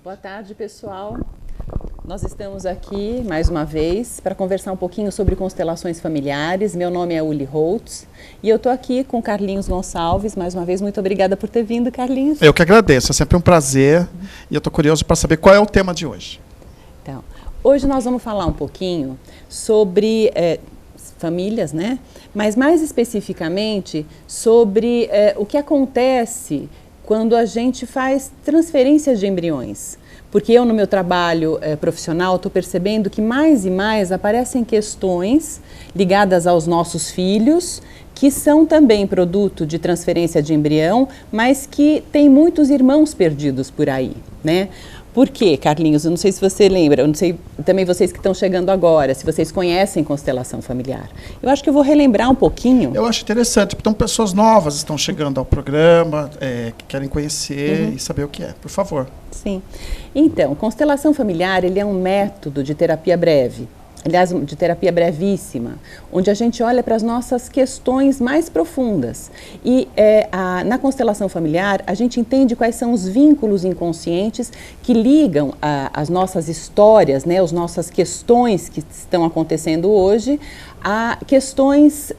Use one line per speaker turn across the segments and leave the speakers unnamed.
Boa tarde, pessoal. Nós estamos aqui, mais uma vez, para conversar um pouquinho sobre constelações familiares. Meu nome é Uli Holtz e eu estou aqui com Carlinhos Gonçalves. Mais uma vez, muito obrigada por ter vindo, Carlinhos.
Eu que agradeço, é sempre um prazer e eu estou curioso para saber qual é o tema de hoje.
Então, hoje nós vamos falar um pouquinho sobre famílias, né? Mas mais especificamente sobre o que acontece quando a gente faz transferências de embriões. Porque eu, no meu trabalho profissional, estou percebendo que mais e mais aparecem questões ligadas aos nossos filhos, que são também produto de transferência de embrião, mas que tem muitos irmãos perdidos por aí, né? Por quê, Carlinhos? Eu não sei se você lembra, eu não sei também vocês que estão chegando agora, se vocês conhecem constelação familiar. Eu acho que eu vou relembrar um pouquinho.
Eu acho interessante, então pessoas novas estão chegando ao programa, que querem conhecer e saber o que é. Por favor.
Sim. Então, constelação familiar, ele é um método de terapia breve. Aliás, de terapia brevíssima, onde a gente olha para as nossas questões mais profundas. E na constelação familiar, a gente entende quais são os vínculos inconscientes que ligam as nossas histórias, né, as nossas questões que estão acontecendo hoje, a questões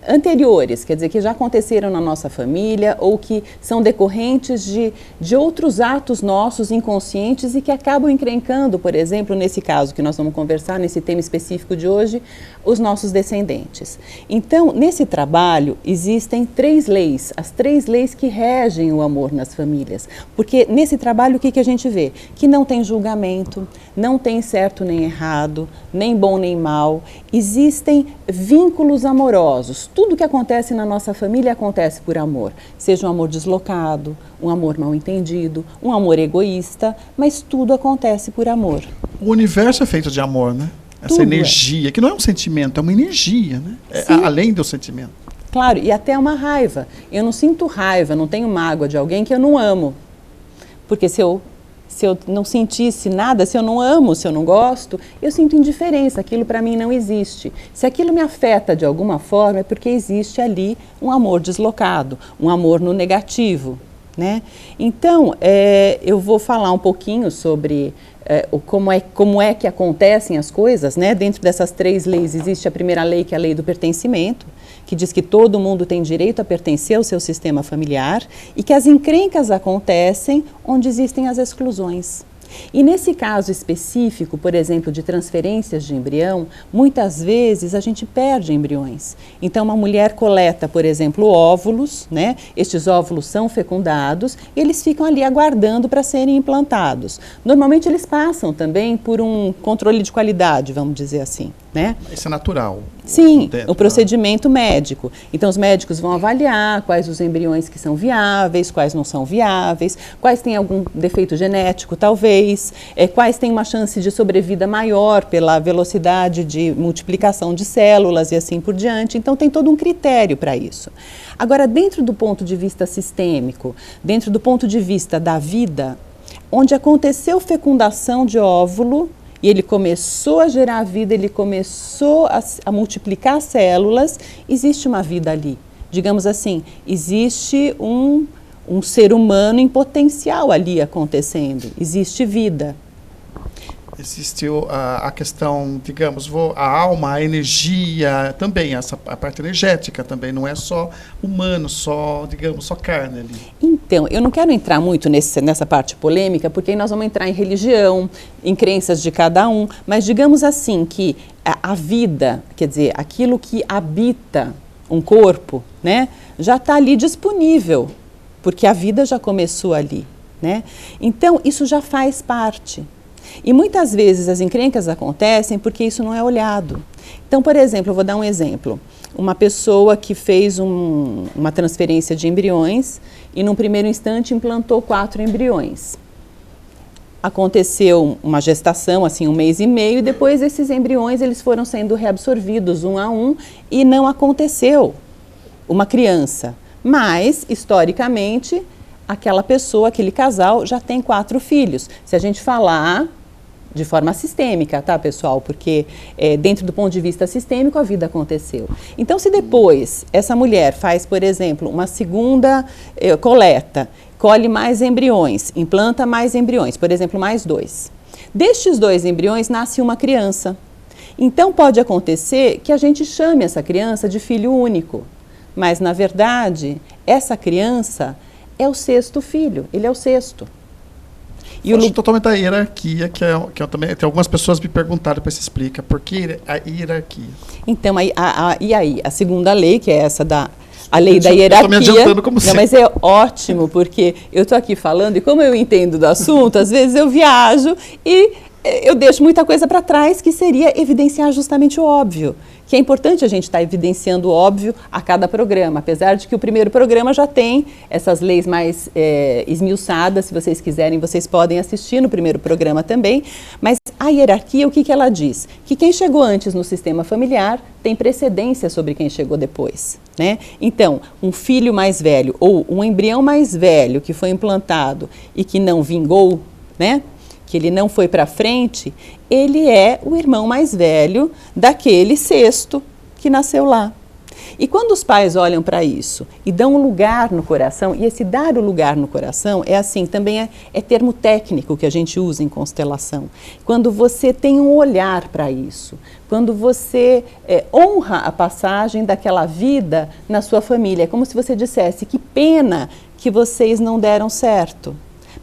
anteriores, quer dizer, que já aconteceram na nossa família ou que são decorrentes de outros atos nossos inconscientes e que acabam encrencando, por exemplo, nesse caso que nós vamos conversar, nesse tema específico de hoje, os nossos descendentes. Então, nesse trabalho, existem 3 leis, as 3 leis que regem o amor nas famílias. Porque nesse trabalho, o que a gente vê? Que não tem julgamento, não tem certo nem errado, nem bom nem mal. Existem vínculos amorosos. Tudo que acontece na nossa família acontece por amor. Seja um amor deslocado, um amor mal entendido, um amor egoísta, mas tudo acontece por amor.
O universo é feito de amor, né? Essa energia, que não é um sentimento, é uma energia, né? Além do sentimento.
Claro, e até uma raiva. Eu não sinto raiva, não tenho mágoa de alguém que eu não amo. Porque se eu não sentisse nada, se eu não amo, se eu não gosto, eu sinto indiferença, aquilo para mim não existe. Se aquilo me afeta de alguma forma, é porque existe ali um amor deslocado, um amor no negativo, né? Então, eu vou falar um pouquinho sobre como é que acontecem as coisas, né? Dentro dessas 3 leis, existe a primeira lei, que é a lei do pertencimento, que diz que todo mundo tem direito a pertencer ao seu sistema familiar e que as encrencas acontecem onde existem as exclusões. E nesse caso específico, por exemplo, de transferências de embrião, muitas vezes a gente perde embriões. Então, uma mulher coleta, por exemplo, óvulos, né? Estes óvulos são fecundados e eles ficam ali aguardando para serem implantados. Normalmente, eles passam também por um controle de qualidade, vamos dizer assim, né?
Isso é natural.
Sim, o procedimento médico. Então, os médicos vão avaliar quais os embriões que são viáveis, quais não são viáveis, quais têm algum defeito genético, talvez, quais têm uma chance de sobrevida maior pela velocidade de multiplicação de células e assim por diante. Então, tem todo um critério para isso. Agora, dentro do ponto de vista sistêmico, dentro do ponto de vista da vida, onde aconteceu fecundação de óvulo, e ele começou a gerar vida, ele começou a multiplicar células, existe uma vida ali. Digamos assim, existe um ser humano em potencial ali acontecendo, existe vida.
Existe a questão, digamos, a alma, a energia, também, a parte energética também, não é só humano, só carne ali.
Então, eu não quero entrar muito nessa parte polêmica, porque aí nós vamos entrar em religião, em crenças de cada um, mas digamos assim que a vida, quer dizer, aquilo que habita um corpo, né, já está ali disponível, porque a vida já começou ali, né? Então, isso já faz parte. E muitas vezes as encrencas acontecem porque isso não é olhado. Então, por exemplo, eu vou dar um exemplo. Uma pessoa que fez uma transferência de embriões e num primeiro instante implantou 4 embriões. Aconteceu uma gestação, assim, 1 mês e meio, e depois esses embriões eles foram sendo reabsorvidos um a um e não aconteceu uma criança. Mas, historicamente, aquela pessoa, aquele casal já tem 4 filhos. Se a gente falar de forma sistêmica, tá, pessoal? Porque dentro do ponto de vista sistêmico a vida aconteceu. Então, se depois essa mulher faz, por exemplo, uma segunda coleta, colhe mais embriões, implanta mais embriões, por exemplo, mais 2. Destes 2 embriões nasce uma criança. Então, pode acontecer que a gente chame essa criança de filho único, mas, na verdade, essa criança é o 6º filho, ele é o 6º.
E acho totalmente a hierarquia, que eu também, tem algumas pessoas me perguntaram, depois se explica, por que a hierarquia?
Então, e aí, a segunda lei, que é essa a lei da hierarquia.
Eu estou me adiantando como
sempre. Não, mas é ótimo, porque eu estou aqui falando, e como eu entendo do assunto, às vezes eu viajo e eu deixo muita coisa para trás, que seria evidenciar justamente o óbvio. Que é importante a gente estar evidenciando o óbvio a cada programa, apesar de que o primeiro programa já tem essas leis mais esmiuçadas, se vocês quiserem, vocês podem assistir no primeiro programa também, mas a hierarquia, o que ela diz? Que quem chegou antes no sistema familiar tem precedência sobre quem chegou depois, né? Então, um filho mais velho ou um embrião mais velho que foi implantado e que não vingou, né? Que ele não foi para frente, ele é o irmão mais velho daquele 6º que nasceu lá. E quando os pais olham para isso e dão um lugar no coração, e esse dar o lugar no coração é assim, também é termo técnico que a gente usa em constelação. Quando você tem um olhar para isso, quando você honra a passagem daquela vida na sua família, é como se você dissesse, que pena que vocês não deram certo.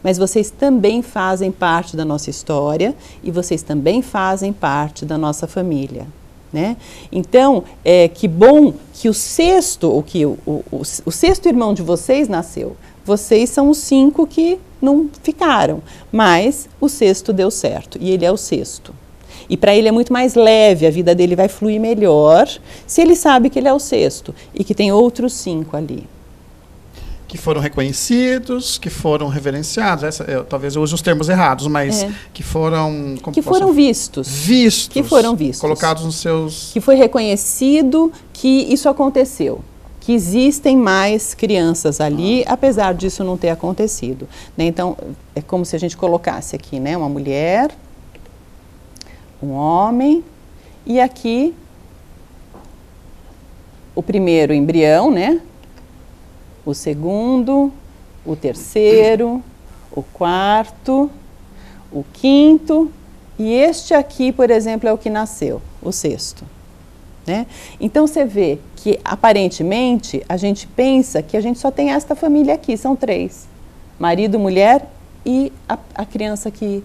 Mas vocês também fazem parte da nossa história e vocês também fazem parte da nossa família, né? Então, que bom que o 6º, ou que o 6º irmão de vocês nasceu. Vocês são os 5 que não ficaram, mas o 6º deu certo e ele é o 6º. E para ele é muito mais leve, a vida dele vai fluir melhor se ele sabe que ele é o 6º e que tem outros 5 ali.
Que foram reconhecidos, que foram reverenciados. Talvez eu use os termos errados, mas que foram...
vistos. Que foram vistos.
Colocados nos seus...
Que foi reconhecido que isso aconteceu. Que existem mais crianças ali, apesar disso não ter acontecido, né? Então, é como se a gente colocasse aqui, né? Uma mulher, um homem, e aqui o primeiro embrião, né? O 2º, o 3º, o 4º, o 5º, e este aqui, por exemplo, é o que nasceu, o 6º. Né? Então, você vê que, aparentemente, a gente pensa que a gente só tem esta família aqui, são 3. Marido, mulher e a criança que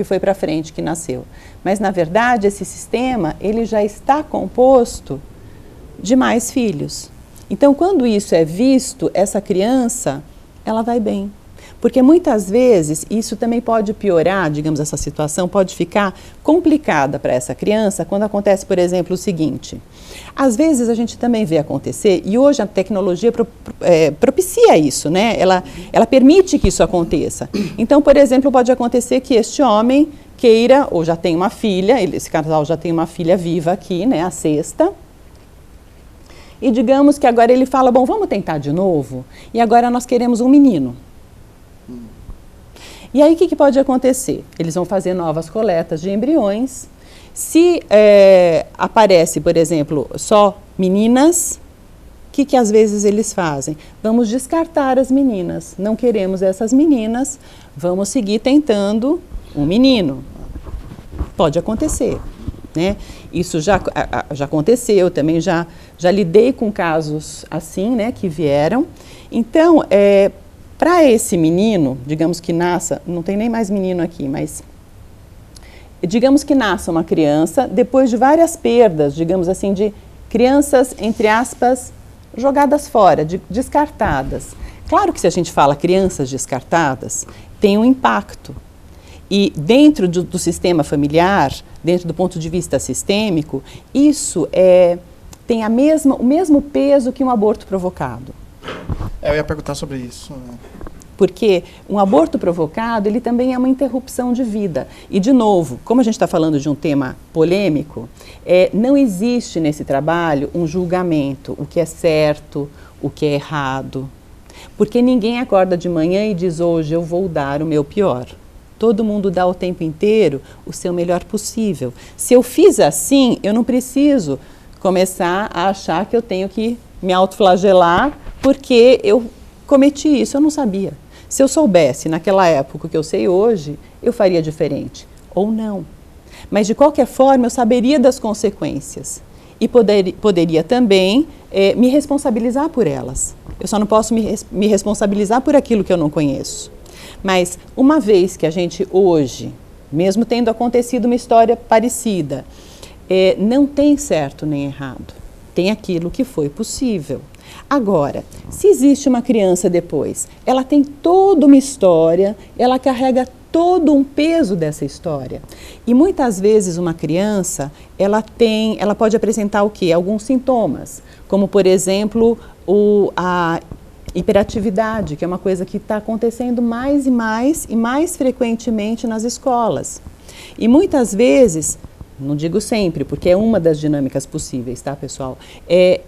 foi para frente, que nasceu. Mas, na verdade, esse sistema, ele já está composto de mais filhos. Então, quando isso é visto, essa criança, ela vai bem. Porque muitas vezes isso também pode piorar, digamos, essa situação pode ficar complicada para essa criança quando acontece, por exemplo, o seguinte. Às vezes a gente também vê acontecer, e hoje a tecnologia propicia isso, né? Ela permite que isso aconteça. Então, por exemplo, pode acontecer que este homem queira, ou já tem uma filha, esse casal já tem uma filha viva aqui, né? A 6ª. E digamos que agora ele fala, bom, vamos tentar de novo? E agora nós queremos um menino. E aí o que pode acontecer? Eles vão fazer novas coletas de embriões. Se aparece, por exemplo, só meninas, o que às vezes eles fazem? Vamos descartar as meninas. Não queremos essas meninas, vamos seguir tentando um menino. Pode acontecer. Né? Isso já aconteceu, também já lidei com casos assim, né, que vieram. Então, para esse menino, digamos que nasça, não tem nem mais menino aqui, mas digamos que nasça uma criança depois de várias perdas, digamos assim, de crianças, entre aspas, jogadas fora, descartadas. Claro que se a gente fala crianças descartadas, tem um impacto. E dentro do sistema familiar, dentro do ponto de vista sistêmico, isso tem o mesmo peso que um aborto provocado.
Eu ia perguntar sobre isso.
Porque um aborto provocado, ele também é uma interrupção de vida. E, de novo, como a gente está falando de um tema polêmico, não existe nesse trabalho um julgamento, o que é certo, o que é errado. Porque ninguém acorda de manhã e diz, hoje eu vou dar o meu pior. Todo mundo dá o tempo inteiro o seu melhor possível. Se eu fiz assim, eu não preciso começar a achar que eu tenho que me autoflagelar porque eu cometi isso, eu não sabia. Se eu soubesse naquela época o que eu sei hoje, eu faria diferente. Ou não. Mas de qualquer forma, eu saberia das consequências. E poderia também me responsabilizar por elas. Eu só não posso me responsabilizar por aquilo que eu não conheço. Mas uma vez que a gente hoje, mesmo tendo acontecido uma história parecida, não tem certo nem errado. Tem aquilo que foi possível. Agora, se existe uma criança depois, ela tem toda uma história, ela carrega todo um peso dessa história. E muitas vezes uma criança, ela pode apresentar o quê? Alguns sintomas, como por exemplo, a hiperatividade, que é uma coisa que está acontecendo mais e mais frequentemente nas escolas. E muitas vezes, não digo sempre, porque é uma das dinâmicas possíveis, tá, pessoal?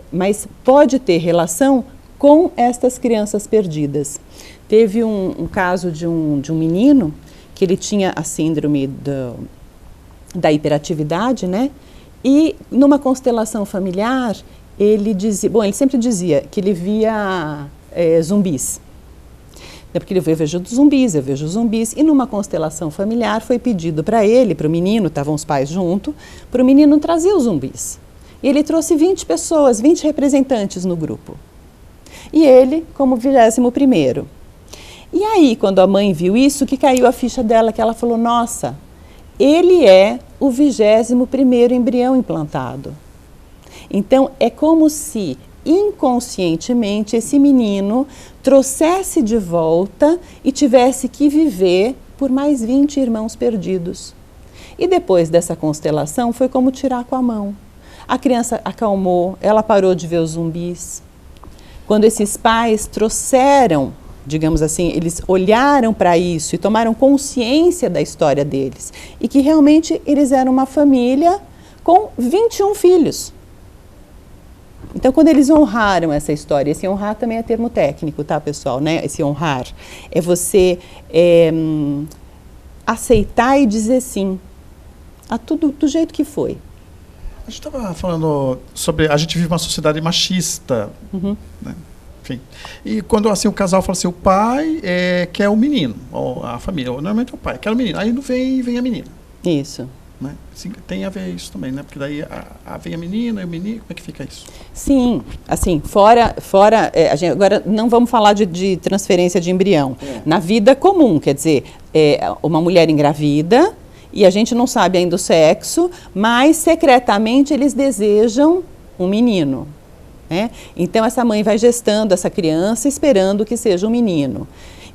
Mas pode ter relação com estas crianças perdidas. Teve um caso de um menino que ele tinha a síndrome da hiperatividade, né? E numa constelação familiar, ele sempre dizia que ele via zumbis. Porque ele eu vejo zumbis, e numa constelação familiar foi pedido para ele, para o menino, estavam os pais junto, para o menino trazer os zumbis. E ele trouxe 20 pessoas, 20 representantes no grupo. E ele como 21º. E aí, quando a mãe viu isso, que caiu a ficha dela, que ela falou, nossa, ele é o 21º embrião implantado. Então, é como se inconscientemente esse menino trouxesse de volta e tivesse que viver por mais 20 irmãos perdidos. E depois dessa constelação foi como tirar com a mão. A criança acalmou, ela parou de ver os zumbis. Quando esses pais trouxeram, digamos assim, eles olharam para isso e tomaram consciência da história deles e que realmente eles eram uma família com 21 filhos. Então, quando eles honraram essa história, esse honrar também é termo técnico, tá, pessoal, né? Esse honrar é você aceitar e dizer sim a tudo do jeito que foi.
A gente estava falando sobre... A gente vive uma sociedade machista, né? Enfim. E quando assim, o casal fala assim, o pai quer o menino, ou a família, ou, normalmente o pai quer o menino, aí não vem a menina.
Isso.
Né? Assim, tem a ver isso também, né? Porque daí vem a menina e o menino, como é que fica isso?
Sim, assim, fora agora não vamos falar de transferência de embrião. Na vida comum, quer dizer, uma mulher engravida e a gente não sabe ainda o sexo, mas secretamente eles desejam um menino. Né? Então essa mãe vai gestando essa criança esperando que seja um menino.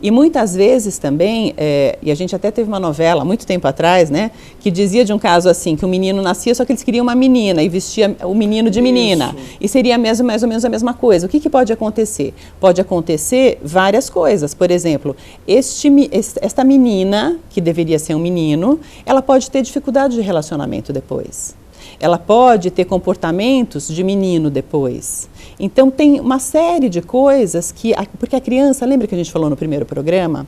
E muitas vezes também, e a gente até teve uma novela, muito tempo atrás, né, que dizia de um caso assim, que o menino nascia, só que eles queriam uma menina e vestia o menino de menina. Isso. E seria mais ou menos a mesma coisa. O que pode acontecer? Pode acontecer várias coisas. Por exemplo, esta menina, que deveria ser um menino, ela pode ter dificuldade de relacionamento depois. Ela pode ter comportamentos de menino depois. Então, tem uma série de coisas porque a criança, lembra que a gente falou no primeiro programa?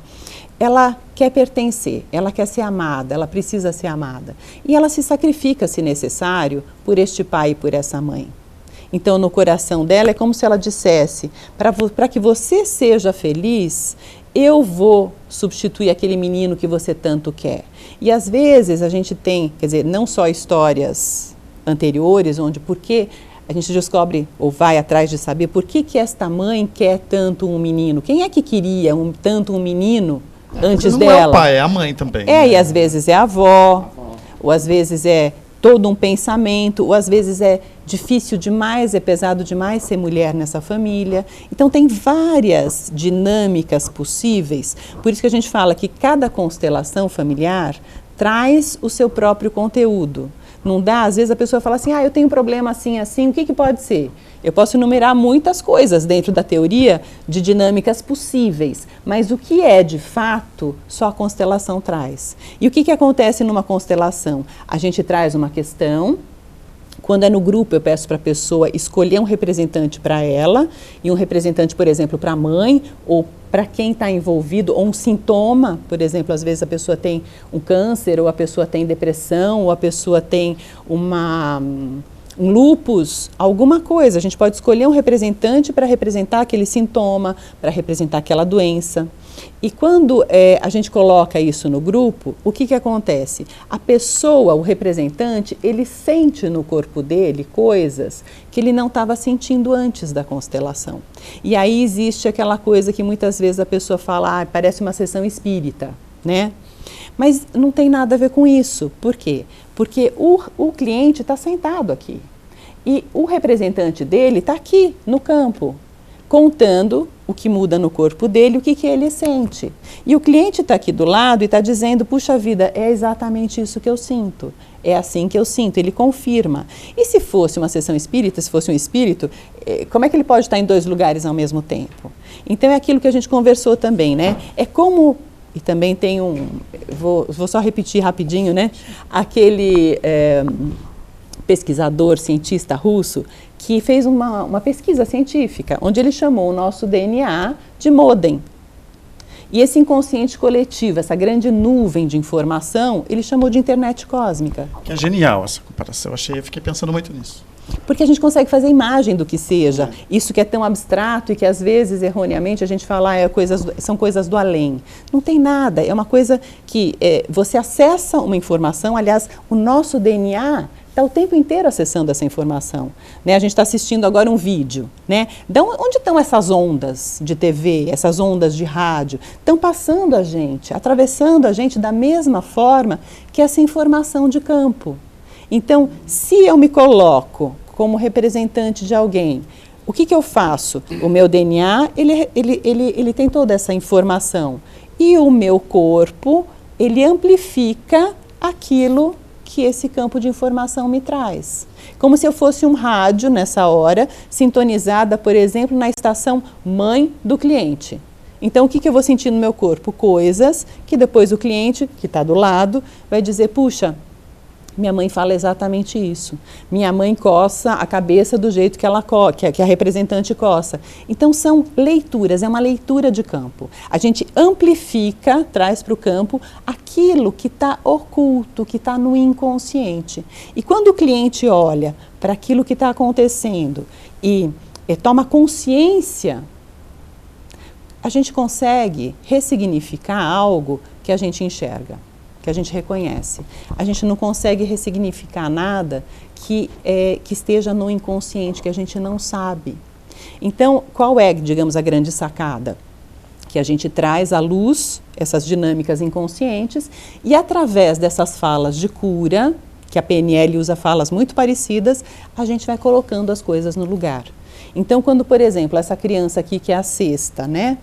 Ela quer pertencer, ela quer ser amada, ela precisa ser amada. E ela se sacrifica, se necessário, por este pai e por essa mãe. Então, no coração dela, é como se ela dissesse, para que você seja feliz, eu vou substituir aquele menino que você tanto quer. E às vezes a gente tem, quer dizer, não só histórias anteriores, onde porque a gente descobre ou vai atrás de saber por que esta mãe quer tanto um menino. Quem é que queria tanto um menino antes
não
dela?
Não é o pai, é a mãe também.
E às vezes é a avó, ou às vezes é todo um pensamento, ou às vezes é difícil demais, é pesado demais ser mulher nessa família. Então tem várias dinâmicas possíveis, por isso que a gente fala que cada constelação familiar traz o seu próprio conteúdo. Não dá, às vezes a pessoa fala assim, eu tenho um problema assim, assim, o que pode ser? Eu posso enumerar muitas coisas dentro da teoria de dinâmicas possíveis, mas o que é de fato, só a constelação traz. E o que acontece numa constelação? A gente traz uma questão, quando é no grupo eu peço para a pessoa escolher um representante para ela, e um representante, por exemplo, para a mãe, ou para quem está envolvido, ou um sintoma, por exemplo, às vezes a pessoa tem um câncer, ou a pessoa tem depressão, ou a pessoa tem um lúpus, alguma coisa. A gente pode escolher um representante para representar aquele sintoma, para representar aquela doença. E quando a gente coloca isso no grupo, o que acontece? A pessoa, o representante, ele sente no corpo dele coisas que ele não estava sentindo antes da constelação. E aí existe aquela coisa que muitas vezes a pessoa fala, parece uma sessão espírita, né? Mas não tem nada a ver com isso. Por quê? Porque o cliente está sentado aqui. E o representante dele está aqui, no campo, contando o que muda no corpo dele, o que ele sente. E o cliente está aqui do lado e está dizendo, puxa vida, é exatamente isso que eu sinto. É assim que eu sinto, ele confirma. E se fosse uma sessão espírita, se fosse um espírito, como é que ele pode estar em 2 lugares ao mesmo tempo? Então é aquilo que a gente conversou também, né? É como... E também tem vou só repetir rapidinho, né? Aquele pesquisador, cientista russo, que fez uma pesquisa científica, onde ele chamou o nosso DNA de modem. E esse inconsciente coletivo, essa grande nuvem de informação, ele chamou de internet cósmica.
Que é genial essa comparação, eu fiquei pensando muito nisso.
Porque a gente consegue fazer imagem do que seja. Isso que é tão abstrato e que às vezes, erroneamente, a gente fala são coisas do além. Não tem nada, é uma coisa que você acessa uma informação, aliás, o nosso DNA está o tempo inteiro acessando essa informação. Né? A gente está assistindo agora um vídeo. Né? Onde estão essas ondas de TV, essas ondas de rádio? Estão passando a gente, atravessando a gente da mesma forma que essa informação de campo. Então, se eu me coloco como representante de alguém, o que eu faço? O meu DNA, ele tem toda essa informação. E o meu corpo, ele amplifica aquilo que esse campo de informação me traz. Como se eu fosse um rádio, nessa hora, sintonizada, por exemplo, na estação mãe do cliente. Então, o que eu vou sentir no meu corpo? Coisas que depois o cliente, que está do lado, vai dizer, puxa, minha mãe fala exatamente isso. Minha mãe coça a cabeça do jeito que a representante coça. Então, são leituras, é uma leitura de campo. A gente amplifica, traz para o campo aquilo que está oculto, que está no inconsciente. E quando o cliente olha para aquilo que está acontecendo e toma consciência, a gente consegue ressignificar algo que a gente enxerga, que a gente reconhece. A gente não consegue ressignificar nada que esteja no inconsciente, que a gente não sabe. Então, qual é, digamos, a grande sacada? Que a gente traz à luz essas dinâmicas inconscientes e através dessas falas de cura, que a PNL usa falas muito parecidas, a gente vai colocando as coisas no lugar. Então, quando, por exemplo, essa criança aqui que é a sexta, né?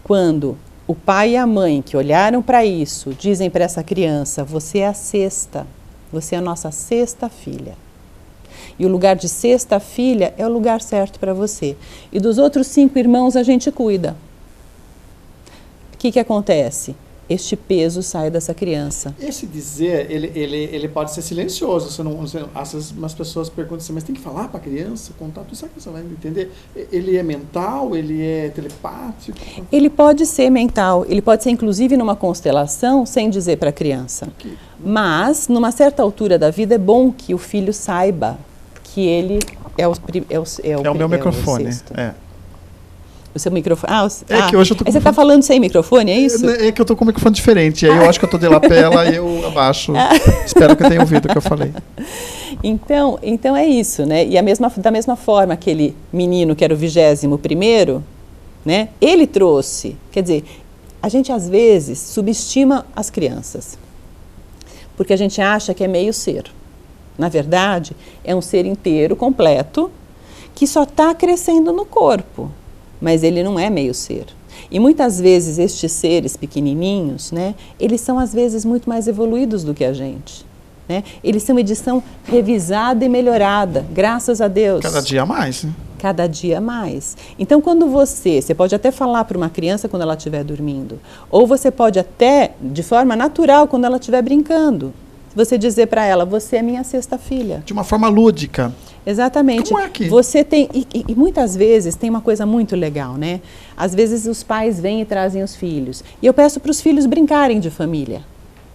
Quando o pai e a mãe que olharam para isso dizem para essa criança, você é a sexta, você é a nossa sexta filha. E o lugar de sexta filha é o lugar certo para você. E dos outros 5 irmãos a gente cuida. O que acontece? Este peso sai dessa criança.
Esse dizer, ele pode ser silencioso. Às vezes umas pessoas perguntam assim, mas tem que falar para a criança, contar tudo, sabe que você vai entender? Ele é mental, ele é telepático?
Ele pode ser mental, ele pode ser inclusive numa constelação sem dizer para a criança. Okay. Mas, numa certa altura da vida, é bom que o filho saiba que ele é o meu microfone. O seu microfone.
Que hoje eu tô
você está falando sem microfone, é isso?
É que eu estou com um microfone diferente. Aí eu acho que eu estou de lapela e eu abaixo. Espero que tenha ouvido o que eu falei.
Então é isso, né? E da mesma forma, aquele menino que era o 21º, né? Ele trouxe. Quer dizer, a gente às vezes subestima as crianças. Porque a gente acha que é meio ser. Na verdade, é um ser inteiro, completo, que só está crescendo no corpo. Mas ele não é meio ser. E muitas vezes estes seres pequenininhos, né, eles são às vezes muito mais evoluídos do que a gente. Né? Eles são edição revisada e melhorada, graças a Deus.
Cada dia mais, né?
Cada dia mais. Então, quando você pode até falar para uma criança quando ela estiver dormindo, ou você pode até, de forma natural, quando ela estiver brincando. você dizer para ela, você é minha sexta filha.
De uma forma lúdica.
Exatamente.
Como é que...
Você tem, e muitas vezes tem uma coisa muito legal, né? Às vezes os pais vêm e trazem os filhos. E eu peço para os filhos brincarem de família.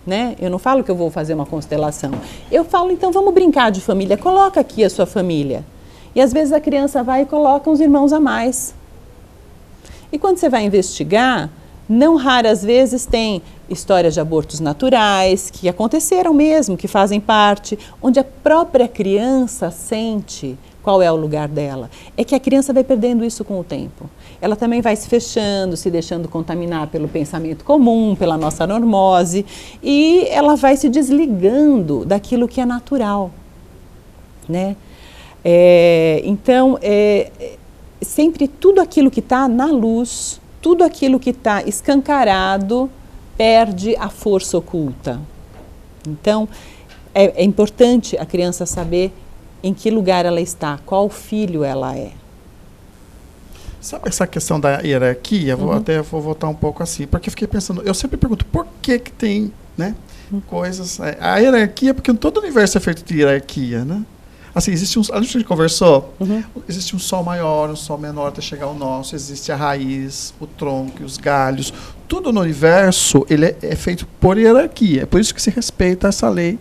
Né? Eu não falo que eu vou fazer uma constelação. Eu falo, então vamos brincar de família. Coloca aqui a sua família. E às vezes a criança vai e coloca uns irmãos a mais. E quando você vai investigar, não raras vezes tem histórias de abortos naturais, que aconteceram mesmo, que fazem parte, onde a própria criança sente qual é o lugar dela. É que a criança vai perdendo isso com o tempo. Ela também vai se fechando, se deixando contaminar pelo pensamento comum, pela nossa normose, e ela vai se desligando daquilo que é natural, né? Então, sempre tudo aquilo que está na luz, tudo aquilo que está escancarado, perde a força oculta. Então, é importante a criança saber em que lugar ela está, qual filho ela é.
Sabe essa questão da hierarquia? Vou voltar um pouco assim, porque eu fiquei pensando, eu sempre pergunto por que tem, né, coisas... A hierarquia, porque todo o universo é feito de hierarquia, né? Assim, a gente conversou, existe um sol maior, um sol menor até chegar ao nosso, existe a raiz, o tronco, os galhos. Tudo no universo ele é feito por hierarquia. É por isso que se respeita essa lei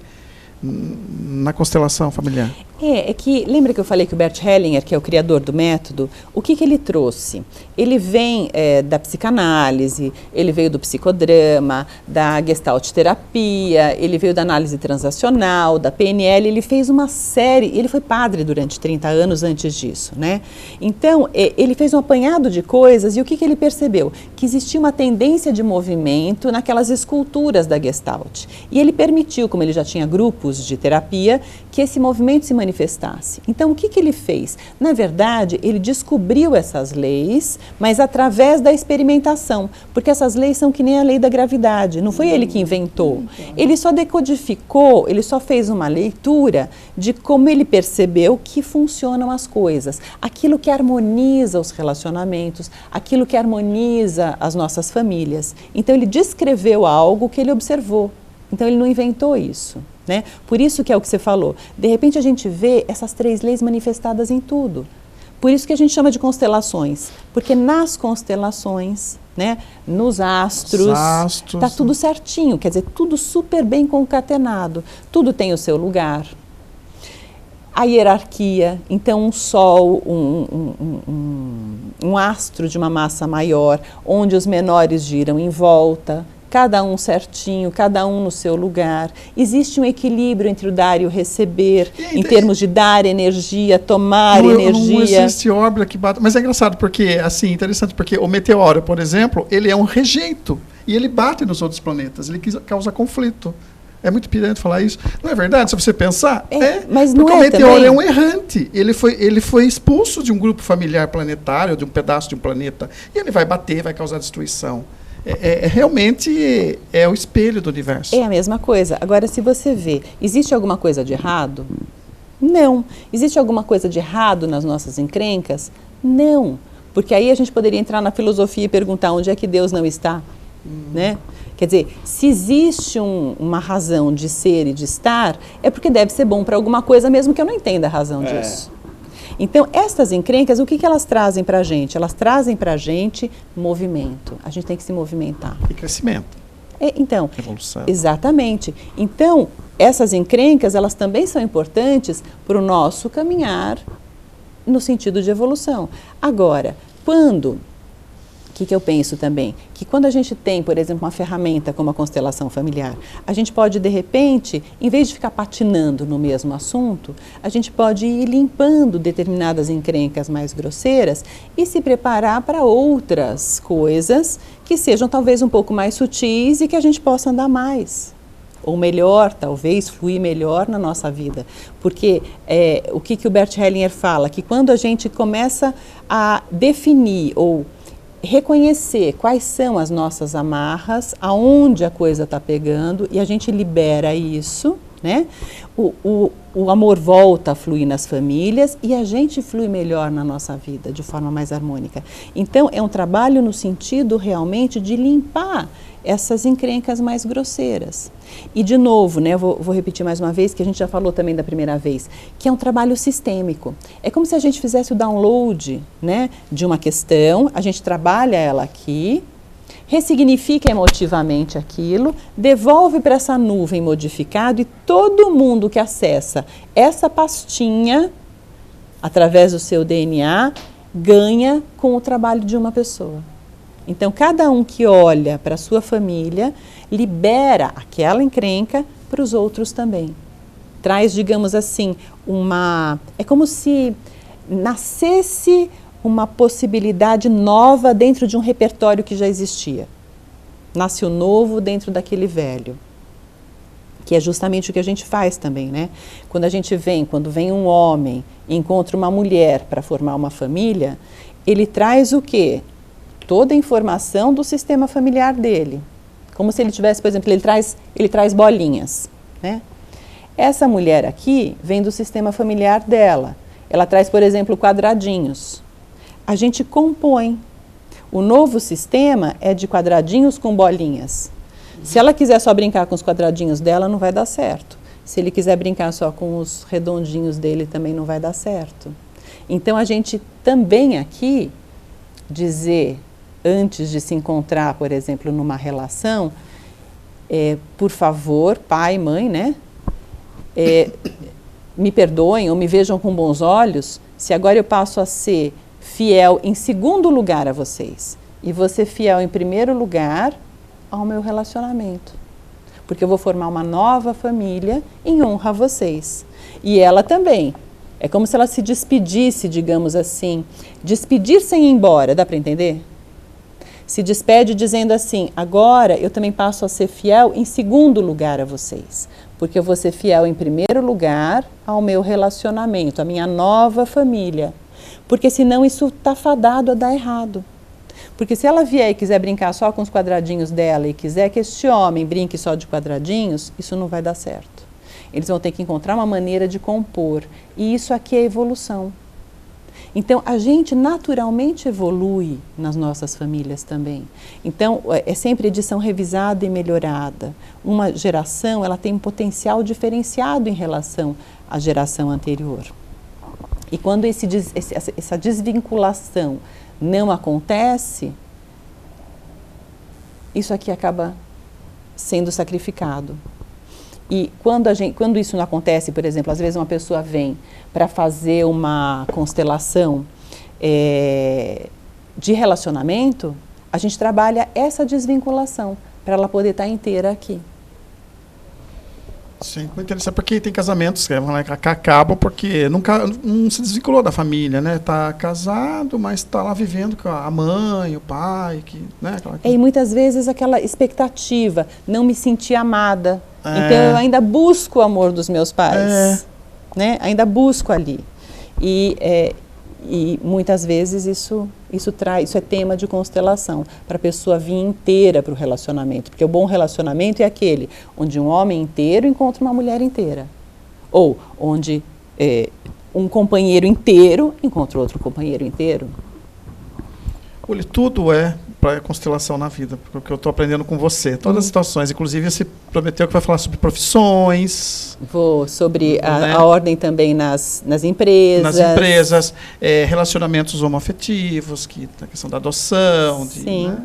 na constelação familiar.
É que, lembra que eu falei que o Bert Hellinger, que é o criador do método, o que ele trouxe? Ele vem da psicanálise, ele veio do psicodrama, da gestalt terapia, ele veio da análise transacional, da PNL, ele fez uma série, ele foi padre durante 30 anos antes disso, né? Então, ele fez um apanhado de coisas e o que ele percebeu? Que existia uma tendência de movimento naquelas esculturas da gestalt. E ele permitiu, como ele já tinha grupos de terapia, que esse movimento se manifestasse. Então, o que ele fez? Na verdade, ele descobriu essas leis, mas através da experimentação, porque essas leis são que nem a lei da gravidade, não foi ele que inventou. Ele só decodificou, ele só fez uma leitura de como ele percebeu que funcionam as coisas, aquilo que harmoniza os relacionamentos, aquilo que harmoniza as nossas famílias. Então, ele descreveu algo que ele observou. Então, ele não inventou isso. Né? Por isso que é o que você falou, de repente a gente vê essas 3 leis manifestadas em tudo. Por isso que a gente chama de constelações, porque nas constelações, né, nos astros, está tudo certinho, quer dizer, tudo super bem concatenado, tudo tem o seu lugar. A hierarquia, então um sol, um astro de uma massa maior, onde os menores giram em volta, cada um certinho, cada um no seu lugar. Existe um equilíbrio entre o dar e o receber, em termos de dar energia, tomar energia.
Não existe órbita que bate. Mas é engraçado porque, assim, interessante, porque o meteoro, por exemplo, ele é um rejeito. E ele bate nos outros planetas, ele causa conflito. É muito pirante falar isso. Não é verdade? Se você pensar,
mas
porque
não
o meteoro
também.
É um errante. Ele foi expulso de um grupo familiar planetário, de um pedaço de um planeta. E ele vai bater, vai causar destruição. Realmente é o espelho do universo.
É a mesma coisa. Agora, se você vê, existe alguma coisa de errado? Não. Existe alguma coisa de errado nas nossas encrencas? Não. Porque aí a gente poderia entrar na filosofia e perguntar onde é que Deus não está, né? Quer dizer, se existe uma razão de ser e de estar, é porque deve ser bom para alguma coisa, mesmo que eu não entenda a razão disso. Então, estas encrencas, o que elas trazem para a gente? Elas trazem para a gente movimento. A gente tem que se movimentar.
E crescimento.
Então,
evolução.
Exatamente. Então, essas encrencas, elas também são importantes para o nosso caminhar no sentido de evolução. Agora, o que eu penso também? Que quando a gente tem, por exemplo, uma ferramenta como a constelação familiar, a gente pode, de repente, em vez de ficar patinando no mesmo assunto, a gente pode ir limpando determinadas encrencas mais grosseiras e se preparar para outras coisas que sejam talvez um pouco mais sutis e que a gente possa andar mais. Ou melhor, talvez, fluir melhor na nossa vida. Porque o que o Bert Hellinger fala? Que quando a gente começa a definir ou reconhecer quais são as nossas amarras, aonde a coisa está pegando, e a gente libera isso, né? O amor volta a fluir nas famílias e a gente flui melhor na nossa vida, de forma mais harmônica. Então, é um trabalho no sentido realmente de limpar essas encrencas mais grosseiras. E, de novo, né, vou repetir mais uma vez, que a gente já falou também da primeira vez, que é um trabalho sistêmico. É como se a gente fizesse o download, né, de uma questão, a gente trabalha ela aqui, ressignifica emotivamente aquilo, devolve para essa nuvem modificado e todo mundo que acessa essa pastinha, através do seu DNA, ganha com o trabalho de uma pessoa. Então, cada um que olha para a sua família, libera aquela encrenca para os outros também. Traz, digamos assim, é como se nascesse uma possibilidade nova dentro de um repertório que já existia. Nasce o novo dentro daquele velho. Que é justamente o que a gente faz também, né? Quando vem um homem e encontra uma mulher para formar uma família, ele traz o quê? Toda a informação do sistema familiar dele. Como se ele tivesse, por exemplo, ele traz bolinhas, né? Essa mulher aqui vem do sistema familiar dela. Ela traz, por exemplo, quadradinhos. A gente compõe. O novo sistema é de quadradinhos com bolinhas. Se ela quiser só brincar com os quadradinhos dela, não vai dar certo. Se ele quiser brincar só com os redondinhos dele, também não vai dar certo. Então, a gente também aqui dizer, antes de se encontrar, por exemplo, numa relação, por favor, pai, mãe, né? Me perdoem ou me vejam com bons olhos, se agora eu passo a ser fiel em segundo lugar a vocês e você fiel em primeiro lugar ao meu relacionamento. Porque eu vou formar uma nova família em honra a vocês. E ela também. É como se ela se despedisse, digamos assim. Despedir sem ir embora, dá para entender? Se despede dizendo assim, agora eu também passo a ser fiel em segundo lugar a vocês. Porque eu vou ser fiel em primeiro lugar ao meu relacionamento, à minha nova família. Porque senão isso está fadado a dar errado. Porque se ela vier e quiser brincar só com os quadradinhos dela e quiser que este homem brinque só de quadradinhos, isso não vai dar certo. Eles vão ter que encontrar uma maneira de compor. E isso aqui é evolução. Então, a gente naturalmente evolui nas nossas famílias também. Então, é sempre edição revisada e melhorada. Uma geração, ela tem um potencial diferenciado em relação à geração anterior. E quando essa desvinculação não acontece, isso aqui acaba sendo sacrificado. E quando isso não acontece, por exemplo, às vezes uma pessoa vem para fazer uma constelação de relacionamento, a gente trabalha essa desvinculação para ela poder estar inteira aqui.
Sim, muito interessante, porque tem casamentos que acabam porque não se desvinculou da família, né? Tá casado, mas está lá vivendo com a mãe, o pai, né?
E muitas vezes aquela expectativa, não me sentir amada. Então eu ainda busco o amor dos meus pais, né? Ainda busco ali. E muitas vezes isso é tema de constelação, para a pessoa vir inteira para o relacionamento. Porque o bom relacionamento é aquele onde um homem inteiro encontra uma mulher inteira. Ou onde um companheiro inteiro encontra outro companheiro inteiro.
Olha, tudo é para constelação na vida, porque eu estou aprendendo com você. Todas as situações, inclusive você prometeu que vai falar sobre profissões.
Vou, sobre a ordem também nas empresas.
Nas empresas, relacionamentos homoafetivos, a questão da adoção.
Sim.
Né?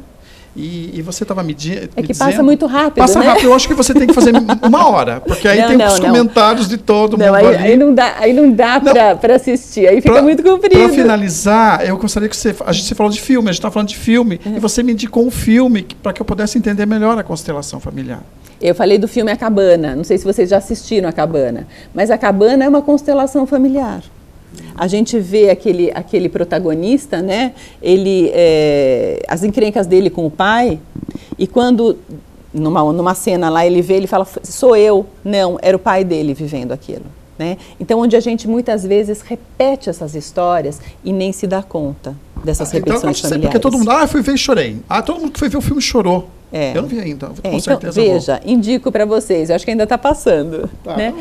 E você estava me dizendo...
É que passa muito rápido,
Passa
né?
rápido, eu acho que você tem que fazer 1 hora, porque aí tem os comentários de todo mundo ali.
Aí não dá para assistir, aí fica muito comprido.
Para finalizar, eu gostaria que você falou de filme, a gente está falando de filme, e você me indicou um filme para que eu pudesse entender melhor a constelação familiar.
Eu falei do filme A Cabana, não sei se vocês já assistiram A Cabana, mas A Cabana é uma constelação familiar. A gente vê aquele protagonista, né? As encrencas dele com o pai, e quando, numa cena lá, ele fala, sou eu. Não, era o pai dele vivendo aquilo. Né? Então, onde a gente muitas vezes repete essas histórias e nem se dá conta dessas repetições familiares.
Porque todo mundo, fui ver e chorei. Todo mundo que foi ver o filme chorou. Eu não vi ainda, com
então,
certeza
veja, indico para vocês, eu acho que ainda está passando.
Tá.
Né?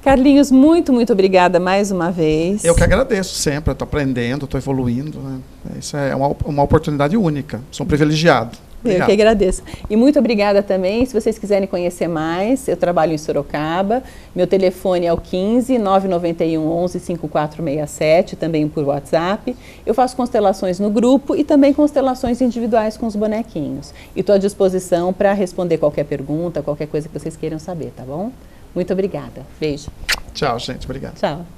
Carlinhos, muito obrigada mais uma vez.
Eu que agradeço sempre, estou aprendendo, estou evoluindo. Né? Isso é uma oportunidade única, sou um privilegiado. Obrigado.
Eu que agradeço. E muito obrigada também. Se vocês quiserem conhecer mais, eu trabalho em Sorocaba. Meu telefone é o 15 991 11 5467, também por WhatsApp. Eu faço constelações no grupo e também constelações individuais com os bonequinhos. E estou à disposição para responder qualquer pergunta, qualquer coisa que vocês queiram saber, tá bom? Muito obrigada. Beijo.
Tchau, gente. Obrigado.
Tchau.